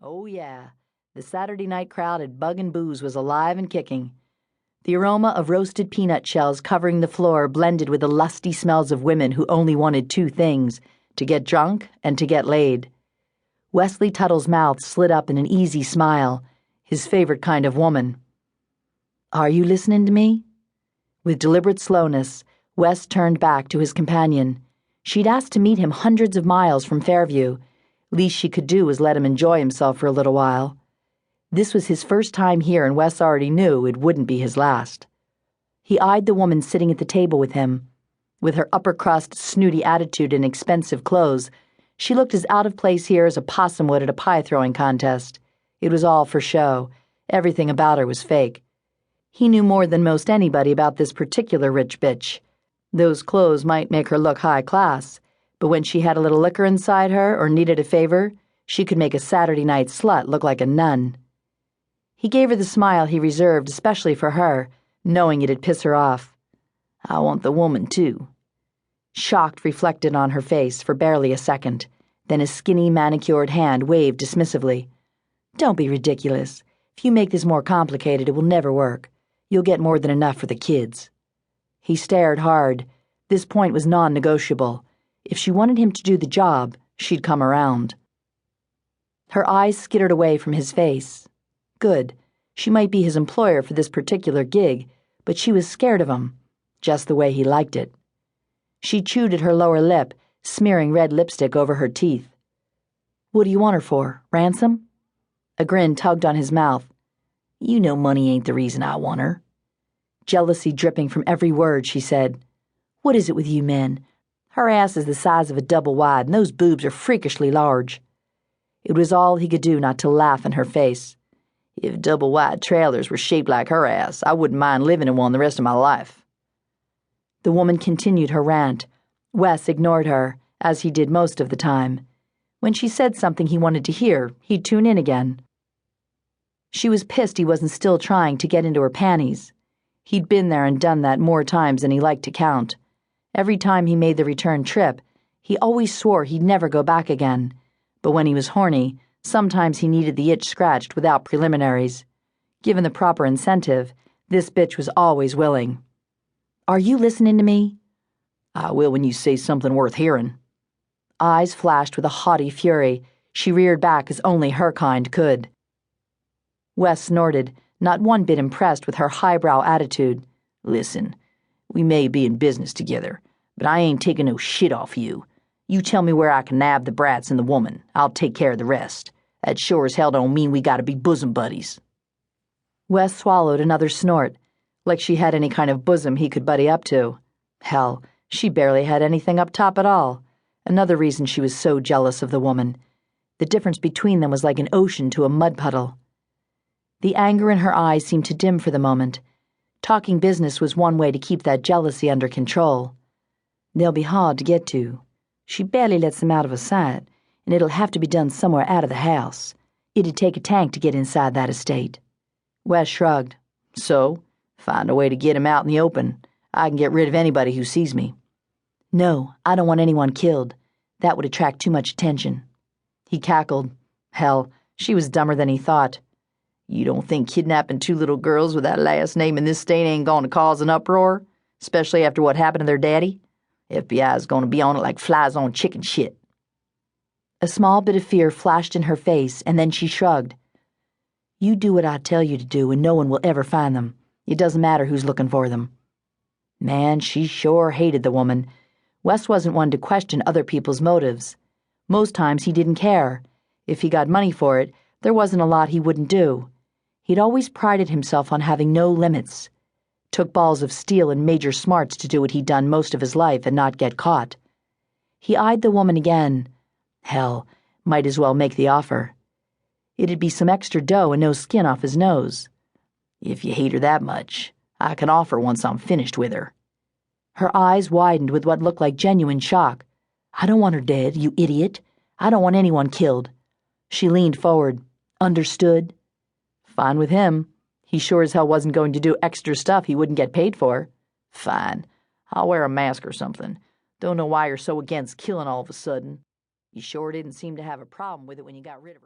Oh, yeah. The Saturday night crowd at Bug and Booze was alive and kicking. The aroma of roasted peanut shells covering the floor blended with the lusty smells of women who only wanted two things: to get drunk and to get laid. Wesley Tuttle's mouth slid up in an easy smile, his favorite kind of woman. "Are you listening to me?" With deliberate slowness, Wes turned back to his companion. She'd asked to meet him hundreds of miles from Fairview. Least she could do was let him enjoy himself for a little while. This was his first time here, and Wes already knew it wouldn't be his last. He eyed the woman sitting at the table with him. With her upper-crust, snooty attitude and expensive clothes, she looked as out of place here as a possum would at a pie-throwing contest. It was all for show. Everything about her was fake. He knew more than most anybody about this particular rich bitch. Those clothes might make her look high class, but when she had a little liquor inside her or needed a favor, she could make a Saturday night slut look like a nun. He gave her the smile he reserved especially for her, knowing it'd piss her off. "I want the woman, too." Shocked reflected on her face for barely a second, then a skinny, manicured hand waved dismissively. "Don't be ridiculous. If you make this more complicated, it will never work. You'll get more than enough for the kids." He stared hard. This point was non-negotiable. If she wanted him to do the job, she'd come around. Her eyes skittered away from his face. Good. She might be his employer for this particular gig, but she was scared of him, just the way he liked it. She chewed at her lower lip, smearing red lipstick over her teeth. "What do you want her for? Ransom?" A grin tugged on his mouth. "You know money ain't the reason I want her." Jealousy dripping from every word, she said, "What is it with you men? Her ass is the size of a double wide, and those boobs are freakishly large." It was all he could do not to laugh in her face. "If double wide trailers were shaped like her ass, I wouldn't mind living in one the rest of my life." The woman continued her rant. Wes ignored her, as he did most of the time. When she said something he wanted to hear, he'd tune in again. She was pissed he wasn't still trying to get into her panties. He'd been there and done that more times than he liked to count. Every time he made the return trip, he always swore he'd never go back again. But when he was horny, sometimes he needed the itch scratched without preliminaries. Given the proper incentive, this bitch was always willing. "Are you listening to me?" "I will when you say something worth hearing." Eyes flashed with a haughty fury. She reared back as only her kind could. Wes snorted, not one bit impressed with her highbrow attitude. "Listen, we may be in business together, but I ain't taking no shit off you. You tell me where I can nab the brats and the woman. I'll take care of the rest. That sure as hell don't mean we gotta be bosom buddies." Wes swallowed another snort, like she had any kind of bosom he could buddy up to. Hell, she barely had anything up top at all. Another reason she was so jealous of the woman. The difference between them was like an ocean to a mud puddle. The anger in her eyes seemed to dim for the moment. Talking business was one way to keep that jealousy under control. "They'll be hard to get to. She barely lets them out of her sight, and it'll have to be done somewhere out of the house. It'd take a tank to get inside that estate." Wes shrugged. "So, find a way to get him out in the open. I can get rid of anybody who sees me." "No, I don't want anyone killed. That would attract too much attention." He cackled. Hell, she was dumber than he thought. "You don't think kidnapping two little girls with that last name in this state ain't going to cause an uproar? Especially after what happened to their daddy? FBI's going to be on it like flies on chicken shit." A small bit of fear flashed in her face, and then she shrugged. "You do what I tell you to do, and no one will ever find them. It doesn't matter who's looking for them." Man, she sure hated the woman. Wes wasn't one to question other people's motives. Most times he didn't care. If he got money for it, there wasn't a lot he wouldn't do. He'd always prided himself on having no limits. Took balls of steel and major smarts to do what he'd done most of his life and not get caught. He eyed the woman again. Hell, might as well make the offer. It'd be some extra dough and no skin off his nose. "If you hate her that much, I can offer once I'm finished with her." Her eyes widened with what looked like genuine shock. "I don't want her dead, you idiot. I don't want anyone killed." She leaned forward. "Understood?" Fine with him. He sure as hell wasn't going to do extra stuff he wouldn't get paid for. "Fine. I'll wear a mask or something. Don't know why you're so against killing all of a sudden. You sure didn't seem to have a problem with it when you got rid of her."